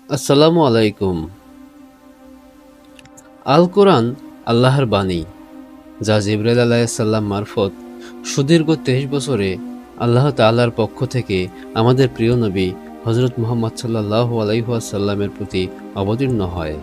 আসসালামু আলাইকুম। আল কোরআন আল্লাহর বাণী, যা জিবরাইল আলাইহিসসালাম মারফত সুদীর্ঘ ২৩ বছরে আল্লাহ তাআলার পক্ষ থেকে আমাদের প্রিয় নবী হযরত মুহাম্মদ সাল্লাল্লাহু আলাইহি ওয়াসাল্লামের প্রতি অবতীর্ণ হয়।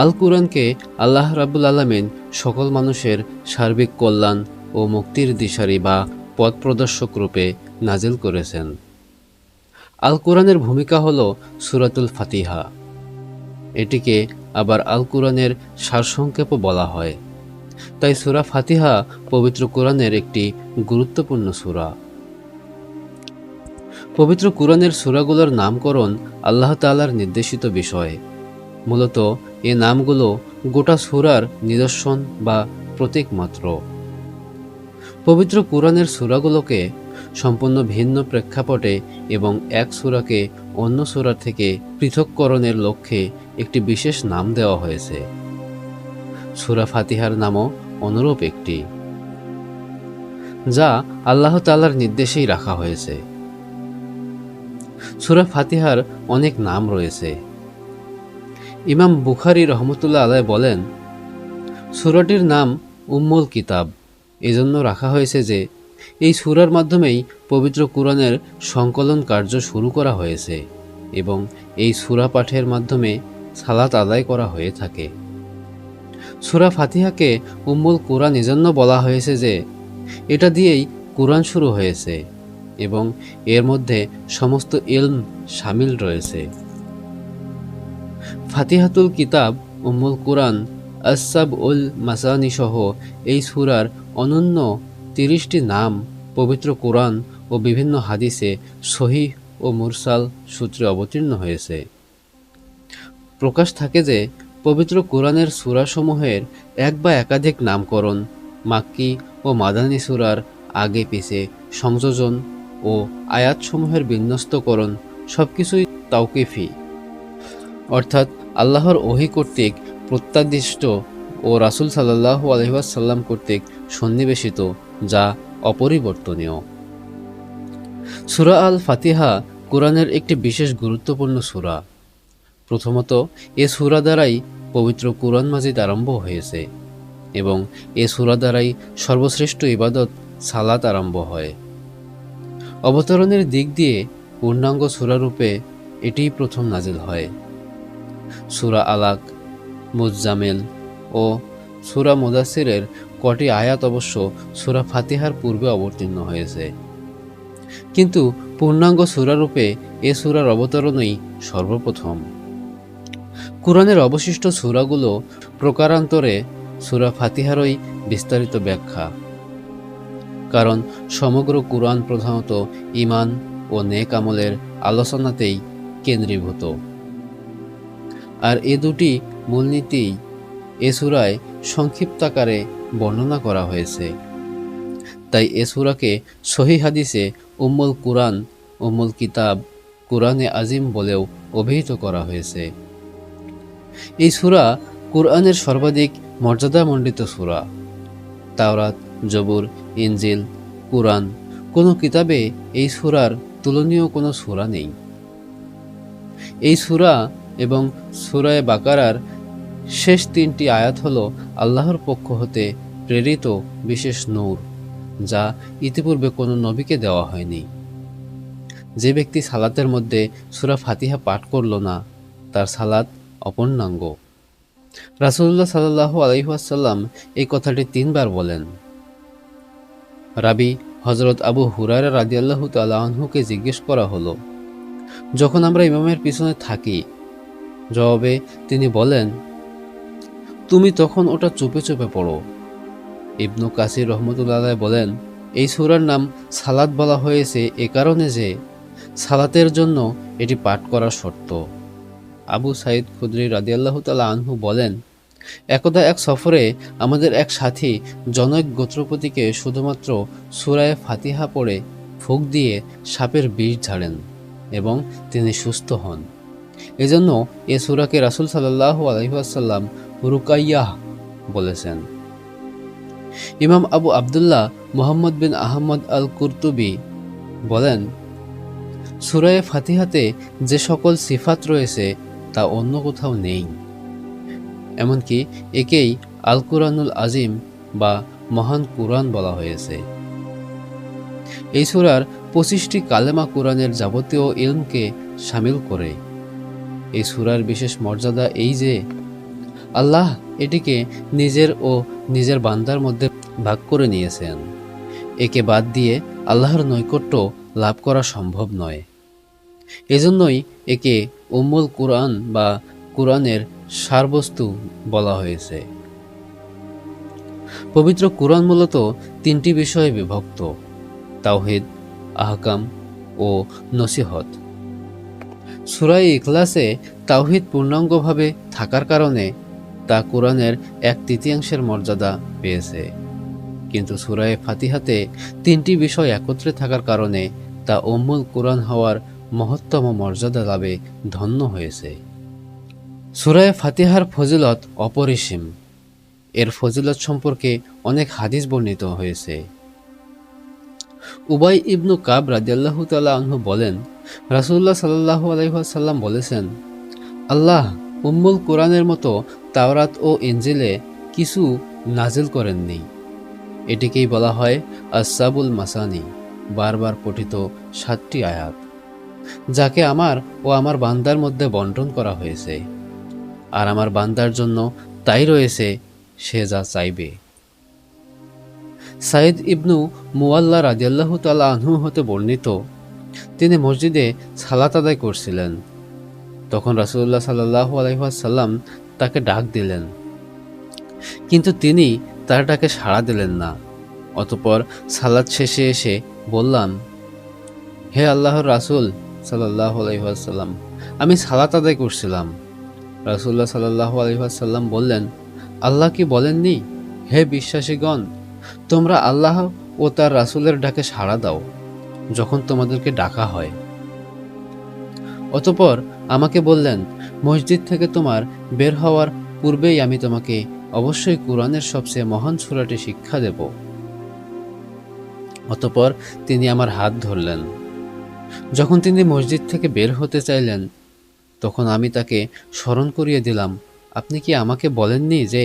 আল কুরআনকে আল্লাহ রাব্বুল আলামিন সকল মানুষের সার্বিক কল্যাণ ও মুক্তির দিশারি বা পথ প্রদর্শক রূপে নাজিল করেছেন। আল কোরআনের ভূমিকা হল সূরাতুল ফাতিহা। এটিকে আবার আল কুরআনের সারসংক্ষেপও বলা হয়। তাই সূরা ফাতিহা পবিত্র কোরআনের একটি গুরুত্বপূর্ণ সূরা। পবিত্র কোরআনের সূরাগুলোর নামকরণ আল্লাহ তাআলার নির্দেশিত বিষয়। মূলত এ নামগুলো গোটা সূরার নিদর্শন বা প্রতীক মাত্র। পবিত্র কোরআনের সূরাগুলোকে সম্পূর্ণ ভিন্ন প্রেক্ষাপটে এবং এক সূরাকে অন্য সূরা থেকে পৃথককরণের লক্ষ্যে একটি বিশেষ নাম দেওয়া হয়েছে। সূরা ফাতিহার নামও অনুরূপ একটি, যা আল্লাহ তাআলার নির্দেশেই রাখা হয়েছে। সূরা ফাতিহার অনেক নাম রয়েছে। ইমাম বুখারী রহমতুল্লাহ আলাইহি বলেন, সূরাটির নাম উম্মুল কিতাব এজন্য রাখা হয়েছে যে এই সূরার মাধ্যমেই পবিত্র কোরআনের সংকলন কার্য শুরু করা হয়েছে এবং এই সূরা পাঠের মাধ্যমে সালাত আদায় করা হয়ে থাকে। সূরা ফাতিহাকে উম্মুল কুরআন এজন্য বলা হয়েছে যে এটা দিয়েই কুরআন শুরু হয়েছে এবং এর মধ্যে সমস্ত ইলম শামিল রয়েছে। ফাতিহাতুল কিতাব, উম্মুল কুরআন, আস-সাবউল মাসানি সহ এই সূরার অনন্য ৩০টি নাম পবিত্র কুরআন ও বিভিন্ন হাদিসে সহিহ ও মুরসাল সূত্রে অবতীর্ণ হয়েছে। প্রকাশ থাকে যে পবিত্র কোরআনের সূরাসমূহের এক বা একাধিক নামকরণ মাক্কি ও মাদানী সূরার আগে পিছে সংযোজন ও আয়াতসমূহের বিন্যস্তকরণ সবকিছুই তাওকিফি, অর্থাৎ আল্লাহর ওহী কর্তৃক প্রত্যাদিষ্ট ও রাসূল সাল্লাল্লাহু আলাইহি ওয়াসাল্লাম কর্তৃক সন্নিবেশিত, যা অপরিবর্তনীয়। সূরা আল ফাতিহা কোরআনের একটি বিশেষ গুরুত্বপূর্ণ সূরা। প্রথমত, এ সূরা দ্বারাই পবিত্র কুরআন মাজিদ আরম্ভ হয়েছে এবং এ সূরা দ্বারাই সর্বশ্রেষ্ঠ ইবাদত সালাত আরম্ভ হয়। অবতরণের দিক দিয়ে পূর্ণাঙ্গ সূরারূপে এটিই প্রথম নাজিল হয়। সূরা আলাক, মুজ্জামিল ও সূরা মুদাসসিরের কটি আয়াত অবশ্য সূরা ফাতিহার পূর্বে অবতীর্ণ হয়েছে, কিন্তু পূর্ণাঙ্গ সূরারূপে এ সূরার অবতরণই সর্বপ্রথম। কুরআনের অবশিষ্ট সূরাগুলো প্রকারান্তরে সূরা ফাতিহারই বিস্তারিত ব্যাখ্যা, কারণ সমগ্র কুরআন প্রধানত ঈমান ও নেক আমলের আলোচনাতেই কেন্দ্রীভূত। আর এ দুটি মূলনীতিই এ সূরায় সংক্ষিপ্তাকারে বর্ণনা করা হয়েছে। তাই এ সূরাকে সহিহ হাদিসে উম্মুল কুরআন, উম্মুল কিতাব, কুরআনে আজিম বলেও অভিহিত করা হয়েছে। এই সূরা কুরআনের সর্বাধিক মর্যাদামণ্ডিত সূরা। তাওরাত, জবুর, ইনজিল, কুরআন কোনো কিতাবে এই সূরার তুলনীয় কোনো সূরা নেই। এই সূরা এবং সূরা বাকারার শেষ ৩টি আয়াত হল আল্লাহর পক্ষ হতে প্রেরিত বিশেষ নূর, যা ইতিপূর্বে কোনো নবীকে দেওয়া হয়নি। যে ব্যক্তি সালাতের মধ্যে সূরা ফাতিহা পাঠ করল না, তার সালাত অপূর্ণাঙ্গ। রাসূলুল্লাহ সাল্লাল্লাহু আলাইহি ওয়াসাল্লাম এই কথাটি ৩ বার বলেন। রাবী হযরত আবু হুরায়রা রাদিয়াল্লাহু তাআলা আনহুকে জিজ্ঞেস করা হলো, যখন আমরা ইমামের পিছনে থাকি, জবাবে তিনি বলেন, তুমি তখন ওটা চুপে চুপে পড়ো। ইবনু কাসির রহমতুল্লাহ আলাইহি বলেন, এই সূরার নাম সালাত বলা হয়েছে এ কারণে যে সালাতের জন্য এটি পাঠ করা শর্ত। আবু সাঈদ খুদরি রাদিয়াল্লাহু তাআলা আনহু বলেন, একদা এক সফরে আমাদের এক সাথী জনৈক গোত্রপতিকে শুধুমাত্র সূরা ফাতিহা পড়ে ফুঁক দিয়ে সাপের বিষ ঝাড়েন এবং তিনি সুস্থ হন। এজন্য এ সূরাকে রাসূল সাল্লাল্লাহু আলাইহি ওয়াসাল্লাম রুকাইয়াহ বলেছেন। ইমাম আবু আবদুল্লাহ মুহাম্মদ বিন আহমদ আল কুরতুবী বলেন, সূরা ফাতিহাতে যে সকল সিফাত রয়েছে তা অন্য কোথাও নেই। এমনকি একেই আল কুরআনুল আজিম বা মহান কুরআন বলা হয়েছে। এই সূরার 25টি কালেমা কুরআনের যাবতীয় ইলমকে শামিল করে। এই সূরার বিশেষ মর্যাদা এই যে আল্লাহ এটিকে নিজের ও নিজের বান্দার মধ্যে ভাগ করে নিয়েছেন। একে বাদ দিয়ে আল্লাহর নৈকট্য লাভ করা সম্ভব নয়। এজন্যই একে উম্মুল কুরআন বা কুরআনের সারবস্তু বলা হয়েছে। পবিত্র কুরআন মূলত 3টি বিষয়ে বিভক্ত: তাওহীদ, আহকাম ও নসিহত। সূরা ইখলাসে তাওহীদ পূর্ণাঙ্গভাবে থাকার কারণে তা কুরআনের 1/3 মর্যাদা পেয়েছে, কিন্তু সূরা ফাতিহাতে 3টি বিষয় একত্রে থাকার কারণে তা উম্মুল কুরআন হওয়ার মহত্তম মর্যাদা লাভে ধন্য হয়েছে। সূরা ফাতিহার ফজিলত অপরিসীম। এর ফজিলত সম্পর্কে অনেক হাদিস বর্ণিত হয়েছে। উবাই ইবনু কাব রাদিয়াল্লাহু তাআলা আনহু বলেন, রাসূলুল্লাহ সাল্লাল্লাহু আলাইহি ওয়াসাল্লাম বলেছেন, আল্লাহ উম্মুল কুরআনের মতো তাওরাত ও ইনজিলে কিছু নাজিল করেননি। এটিকেই বলা হয় আস-সাবুল মাসানি, বারবার পঠিত 7টি আয়াত, যাকে আমার ও আমার বান্দার মধ্যে বন্টন করা হয়েছে। আর আমার বান্দার জন্য তাই রয়েছে সে যা চাইবে। সাইদ ইবনু মুয়াল্লা রাদিয়াল্লাহু তাআলা আনহু হতে বর্ণিত, তিনি মসজিদে সালাত আদায় করছিলেন। তখন রাসূলুল্লাহ সাল্লাল্লাহু আলাইহি ওয়াসাল্লাম তাকে ডাক দিলেন, কিন্তু তিনি তার ডাকে সাড়া দিলেন না। অতঃপর সালাত শেষে এসে বললাম, হে আল্লাহর রাসূল সাল্লাল্লাহু আলাইহি ওয়াসাল্লাম, আমি সালাত আদায় করছিলাম। রাসূলুল্লাহ সাল্লাল্লাহু আলাইহি ওয়াসাল্লাম বললেন, আল্লাহ কি বলেননি, হে বিশ্বাসীগণ, তোমরা আল্লাহ ও তার রাসূলের ডাকে সাড়া দাও যখন তোমাদেরকে ডাকা হয়। অতঃপর আমাকে বললেন, মসজিদ থেকে তোমার বের হওয়ার পূর্বেই আমি তোমাকে অবশ্যই কুরআনের সবচেয়ে মহান সূরাটি শিক্ষা দেব। অতঃপর তিনি আমার হাত ধরলেন। যখন তিনি মসজিদ থেকে বের হতে চাইলেন, তখন আমি তাকে স্মরণ করিয়ে দিলাম, আপনি কি আমাকে বলেননি যে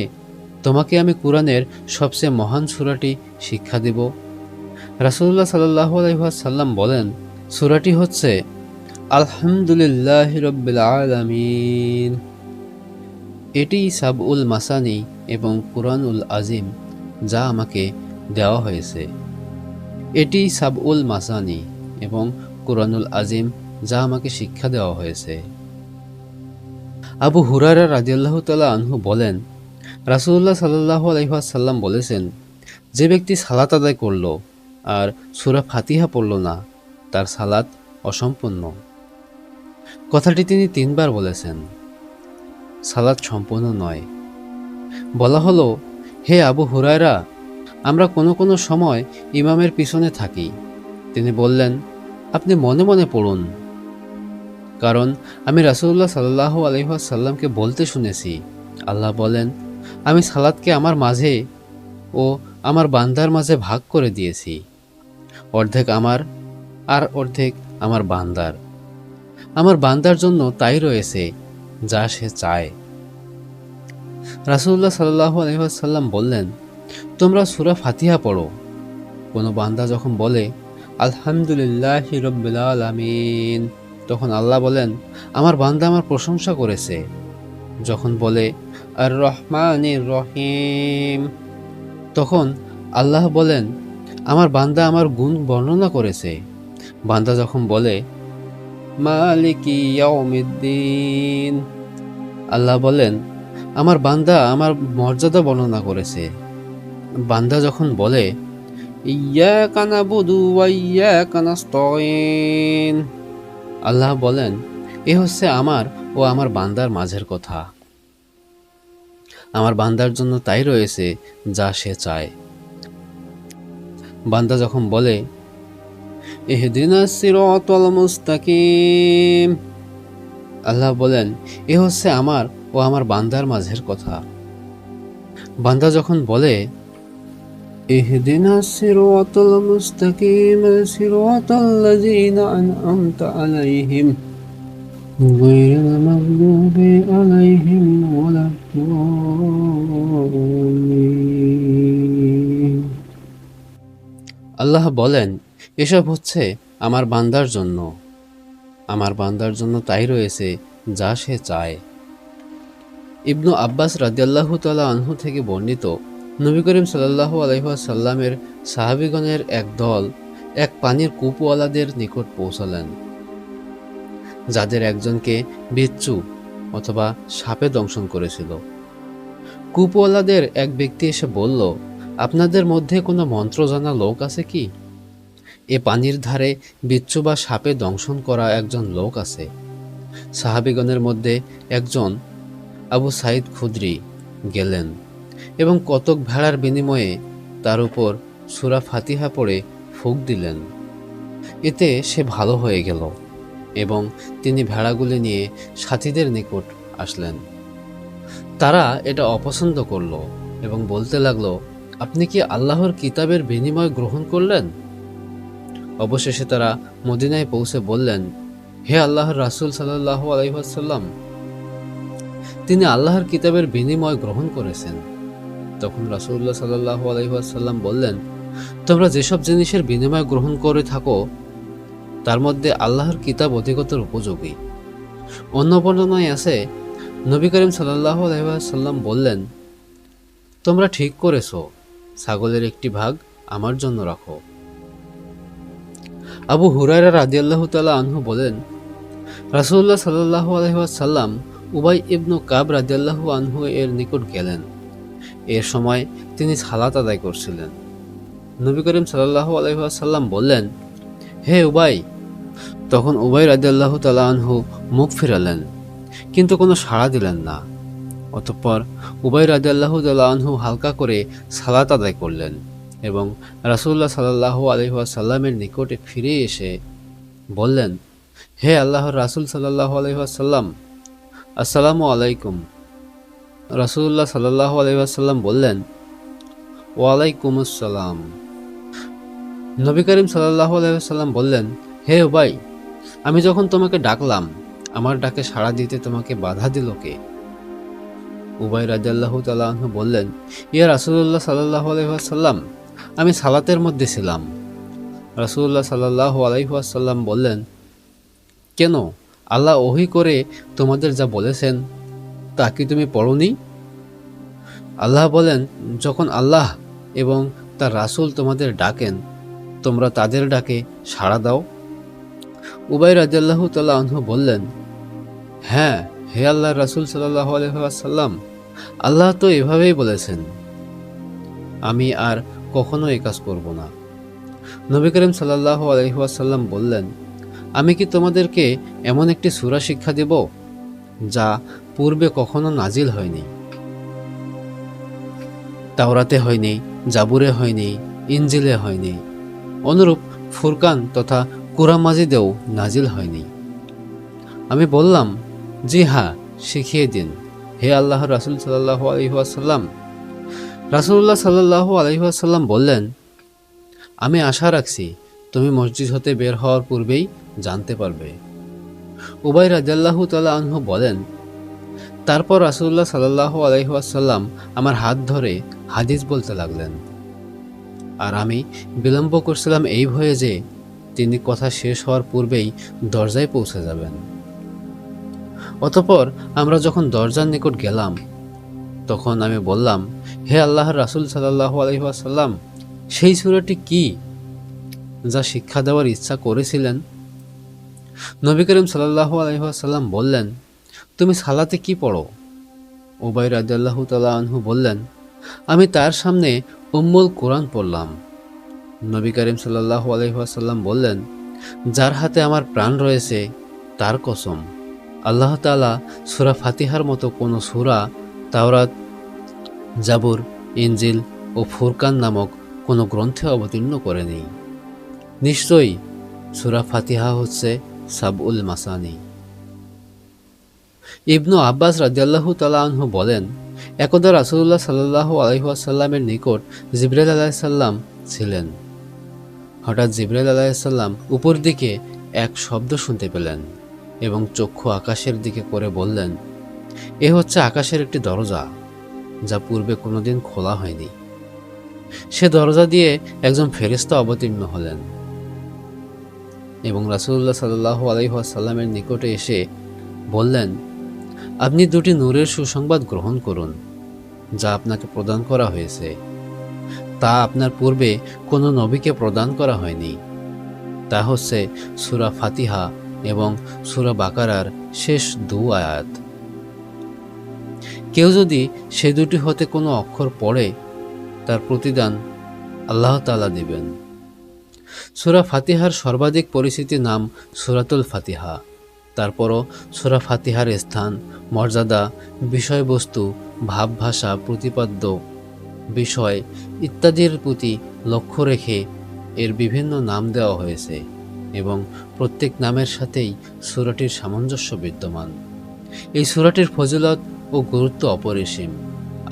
তোমাকে আমি কুরআনের সবচেয়ে মহান সূরাটি শিক্ষা দেব? রাসূলুল্লাহ সাল্লাল্লাহু আলাইহি ওয়াসাল্লাম বলেন, সূরাটি হচ্ছে আলহামদুলিল্লাহি রাব্বিল আলামিন। এটি সাবউল মাসানি এবং কুরআনুল আজিম যা আমাকে দেওয়া হয়েছে। এটি সাবউল মাসানি এবং কুরআনুল আজিম যা আমাকে শিক্ষা দেওয়া হয়েছে। আবু হুরায়রা রাদিয়াল্লাহু তাআলা আনহু বলেন, রাসূলুল্লাহ সাল্লাল্লাহু আলাইহি ওয়াসাল্লাম বলেছেন, যে ব্যক্তি সালাত আদায় করল আর সূরা ফাতিহা পড়ল না, তার সালাত অসম্পূর্ণ। কথাটি তিনি 3বার বলেছেন। সালাত সম্পূর্ণ নয়। বলা হলো, হে আবু হুরায়রা, আমরা কোনো কোনো সময় ইমামের পিছনে থাকি। তিনি বললেন, আপনি মনে মনে পড়ুন, কারণ আমি রাসূলুল্লাহ সাল্লাল্লাহু আলাইহি ওয়াসাল্লামকে বলতে শুনেছি, আল্লাহ বলেন, আমি সালাতকে আমার মাঝে ও আমার বান্দার মাঝে ভাগ করে দিয়েছি, অর্ধেক আমার আর অর্ধেক আমার বান্দার। আমার বান্দার জন্য তাই রয়েছে যা সে চায়। রাসূলুল্লাহ সাল্লাল্লাহু আলাইহি ওয়াসাল্লাম বললেন, তোমরা সূরা ফাতিহা পড়ো। কোনো বান্দা যখন বলে আলহামদুলিল্লাহি রাব্বিল আলামিন, তখন আল্লাহ বলেন, আমার বান্দা আমার প্রশংসা করেছে। যখন বলে আর রহমানির রহিম, তখন আল্লাহ বলেন, আমার বান্দা আমার গুণ বর্ণনা করেছে। বান্দা যখন বলে মালিকি ইয়াউমিদ্দিন, আল্লাহ বলেন, আমার বান্দা আমার মর্যাদা বর্ণনা করেছে। বান্দা যখন বলে ইয়্যাকা নাবুদু ওয়া ইয়্যাকা নাস্তাঈন, আল্লাহ বলেন, এ হচ্ছে আমার ও আমার বান্দার মাঝের কথা। আমার বান্দার জন্য তাই রয়েছে যা সে চায়। বান্দা যখন বলে ইহদিনাস সিরাতাল মুস্তাকিম, আল্লাহ বলেন, এ হচ্ছে আমার ও আমার বান্দার মাঝের কথা। বান্দা যখন বলে اهدنا الصراط المستقيم صراط الذين أنعمت عليهم غير المغضوب عليهم ولا الضالين। আল্লাহ বলেন, এসব হচ্ছে আমার বান্দার জন্য তাই রয়েছে যা সে চায়। ইবনু আব্বাস রাদিয়াল্লাহু তাআলা আনহু থেকে বর্ণিত, নবী করিম সাল্লাল্লাহু আলাইহি ওয়াসাল্লামের সাহাবীগণের এক দল এক পানির কূপওয়ালাদের নিকট পৌঁছালেন, যাদের একজনকে বিচ্ছু অথবা সাপে দংশন করেছিল। কূপওয়ালাদের এক ব্যক্তি এসে বলল, আপনাদের মধ্যে কোনো মন্ত্র জানা লোক আছে কি? এ পানির ধারে বিচ্ছু বা সাপে দংশন করা একজন লোক আছে। সাহাবীগণের মধ্যে একজন আবু সাঈদ খুদরি গেলেন এবং কতক ভেড়ার বিনিময়ে তার উপর সূরা ফাতিহা পড়ে ফুঁক দিলেন। এতে সে ভালো হয়ে গেল এবং তিনি ভেড়াগুলি নিয়ে সাথীদের নিকট আসলেন। তারা এটা অপছন্দ করল এবং বলতে লাগলো, আপনি কি আল্লাহর কিতাবের বিনিময় গ্রহণ করলেন? অবশেষে তারা মদিনায় পৌঁছে বললেন, হে আল্লাহর রাসূল সাল্লাল্লাহু আলাইহি ওয়াসাল্লাম, তিনি আল্লাহর কিতাবের বিনিময় গ্রহণ করেছেন। তখন রাসূলুল্লাহ সাল্লাল্লাহু আলাইহি ওয়াসাল্লাম বললেন, তোমরা যেসব জিনিসের বিনিময় গ্রহণ করে থাকো তার মধ্যে আল্লাহর কিতাব অধিকতর উপযোগী। অন্য বর্ণনায় আছে, নবী করিম সাল্লাল্লাহু আলাইহি ওয়াসাল্লাম বললেন, তোমরা ঠিক করেছো, ছাগলের একটি ভাগ আমার জন্য রাখো। আবু হুরায়রা রাদিয়াল্লাহু তাআলা আনহু বলেন, রাসূলুল্লাহ সাল্লাল্লাহু আলাইহি ওয়াসাল্লাম উবাই ইবনু কাব রাদিয়াল্লাহু আনহু এর নিকট গেলেন। এর সময় তিনি সালাত আদায় করছিলেন। নবী করিম সাল্লাল্লাহু আলাইহি ওয়াসাল্লাম বললেন, হে উবাই। তখন উবাই রাদিয়াল্লাহু তাআলা আনহু মুখ ফিরালেন, কিন্তু কোনো সাড়া দিলেন না। অতঃপর উবাই রাদিয়াল্লাহু তাআলা আনহু হালকা করে সালাত আদায় করলেন এবং রাসূলুল্লাহ সাল্লাল্লাহু আলাইহি ওয়াসাল্লামের নিকটে ফিরে এসে বললেন, হে আল্লাহর রাসূল সাল্লাল্লাহু আলাইহি ওয়াসাল্লাম, আসসালামু আলাইকুম। রাসূলুল্লাহ সাল্লাল্লাহু আলাইহি ওয়াসাল্লাম বললেন, ওয়ালাইকুমুস সালাম। নবী করিম সাল্লাল্লাহু আলাইহি ওয়াসাল্লাম বললেন, হে উবাই, আমি যখন তোমাকে ডাকলাম, আমার ডাকে সাড়া দিতে তোমাকে বাধা দিল কে? উবাই রাদিয়াল্লাহু তাআলা আনহু বললেন, ইয়া রাসূলুল্লাহ সাল্লাল্লাহু আলাইহি ওয়াসাল্লাম, আমি সালাতের মধ্যে ছিলাম। রাসূলুল্লাহ সাল্লাল্লাহু আলাইহি ওয়াসাল্লাম বললেন, কেন? আল্লাহ ওহী করে তোমাদের যা বলেছেন তা কি তুমি পড়োনি? আল্লাহ বলেন, যখন আল্লাহ এবং তার রাসূল তোমাদের ডাকেন, তোমরা তাদের ডাকে সাড়া দাও। উবাই রাদিয়াল্লাহু তাআলা আনহু বললেন, হ্যাঁ, হে আল্লাহর রাসূল সাল্লাল্লাহু আলাইহি ওয়াসাল্লাম, আল্লাহ তো এভাবেই বলেছেন, আমি আর কখনো এই কাজ করব না। নবী করিম সাল্লাল্লাহু আলাইহি ওয়াসাল্লাম বললেন, আমি কি তোমাদেরকে এমন একটি সূরা শিক্ষা দেব যা পূর্বে কখনো নাজিল হয়নি? তাওরাতে হয়নি, জাবুরে হয়নি, ইনজিলে হয়নি, অনুরূপ ফুরকান তথা কুরআন মাজিদেও নাজিল হয়নি। আমি বললাম, জি হ্যাঁ, শিখিয়ে দিন, হে আল্লাহর রাসূল সাল্লাল্লাহু আলাইহি ওয়াসাল্লাম। রাসূলুল্লাহ সাল্লাল্লাহু আলাইহি ওয়াসাল্লাম বললেন, আমি আশা রাখছি তুমি মসজিদ হতে বের হওয়ার পূর্বেই জানতে পারবে। উবাই রাদিয়াল্লাহু তাআলা আনহু বলেন, তারপর রাসূলুল্লাহ সাল্লাল্লাহু আলাইহি ওয়াসাল্লাম আমার হাত ধরে হাদিস বলতে লাগলেন, আর আমি বিলম্ব করছিলাম এই ভয়ে যে তিনি কথা শেষ হওয়ার পূর্বেই দরজায় পৌঁছে যাবেন। অতঃপর আমরা যখন দরজার নিকট গেলাম, তখন আমি বললাম, হে আল্লাহর রাসূল সাল্লাল্লাহু আলাইহি ওয়াসাল্লাম, সেই সূরাটি কি যা শিক্ষা দেওয়ার ইচ্ছা করেছিলেন? নবী করিম সাল্লাল্লাহু আলাইহি ওয়াসাল্লাম বললেন, তুমি সালাতে কি পড়ো? উবাই রাদিয়াল্লাহু তাআলা আনহু বললেন, আমি তার সামনে উম্মুল কুরআন পড়লাম। নবী করিম সাল্লাল্লাহু আলাইহি ওয়াসাল্লাম বললেন, যার হাতে আমার প্রাণ রয়েছে তার কসম, আল্লাহ তাআলা সূরা ফাতিহার মতো কোনো সূরা তাওরাত, জাবুর, ইনজিল ও ফুরকান নামক কোনো গ্রন্থে অবতীর্ণ করেনি। নিশ্চয়ই সূরা ফাতিহা হচ্ছে সাবউল মাসানি। ইবনু আব্বাস রাদিয়াল্লাহু তাআলা আনহু বলেন, একদা রাসূলুল্লাহ সাল্লাল্লাহু আলাইহি ওয়াসাল্লামের নিকট জিবরাইল আলাইহিস সালাম ছিলেন। হঠাৎ জিবরাইল আলাইহিস সালাম উপর দিকে এক শব্দ শুনতে পেলেন এবং চক্ষু আকাশের দিকে করে বললেন, এ হচ্ছে আকাশের একটি দরজা, যা পূর্বে কোনোদিন খোলা হয়নি। সে দরজা দিয়ে একজন ফেরেশতা অবতীর্ণ হলেন এবং রাসূলুল্লাহ সাল্লাল্লাহু আলাইহি ওয়াসাল্লামের নিকটে এসে বললেন, আপনি দুটি নূরের সুসংবাদ গ্রহণ করুন, যা আপনাকে প্রদান করা হয়েছে। তা আপনার পূর্বে কোনো নবীকে প্রদান করা হয়নি। তা হচ্ছে সূরা ফাতিহা এবং সূরা বাকারার শেষ 2 আয়াত। কেউ যদি সে দুটি হতে কোনো অক্ষর পড়ে, তার প্রতিদান আল্লাহ তাআলা দেবেন। সূরা ফাতিহার সর্বাধিক পরিচিত নাম সূরাতুল ফাতিহা। তারপরও সূরা ফাতিহার স্থান, মর্যাদা, বিষয়বস্তু, ভাবভাষা, প্রতিপাদ্য বিষয় ইত্যাদির প্রতি লক্ষ্য রেখে এর বিভিন্ন নাম দেওয়া হয়েছে এবং প্রত্যেক নামের সাথেই সূরাটির সামঞ্জস্য বিদ্যমান। এই সূরাটির ফজিলত ও গুরুত্ব অপরিসীম।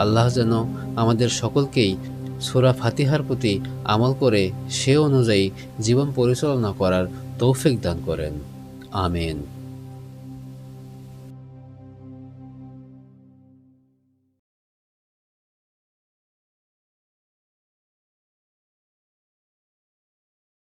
আল্লাহ যেন আমাদের সকলকেই সূরা ফাতিহার প্রতি আমল করে সে অনুযায়ী জীবন পরিচালনা করার তৌফিক দান করেন। আমিন।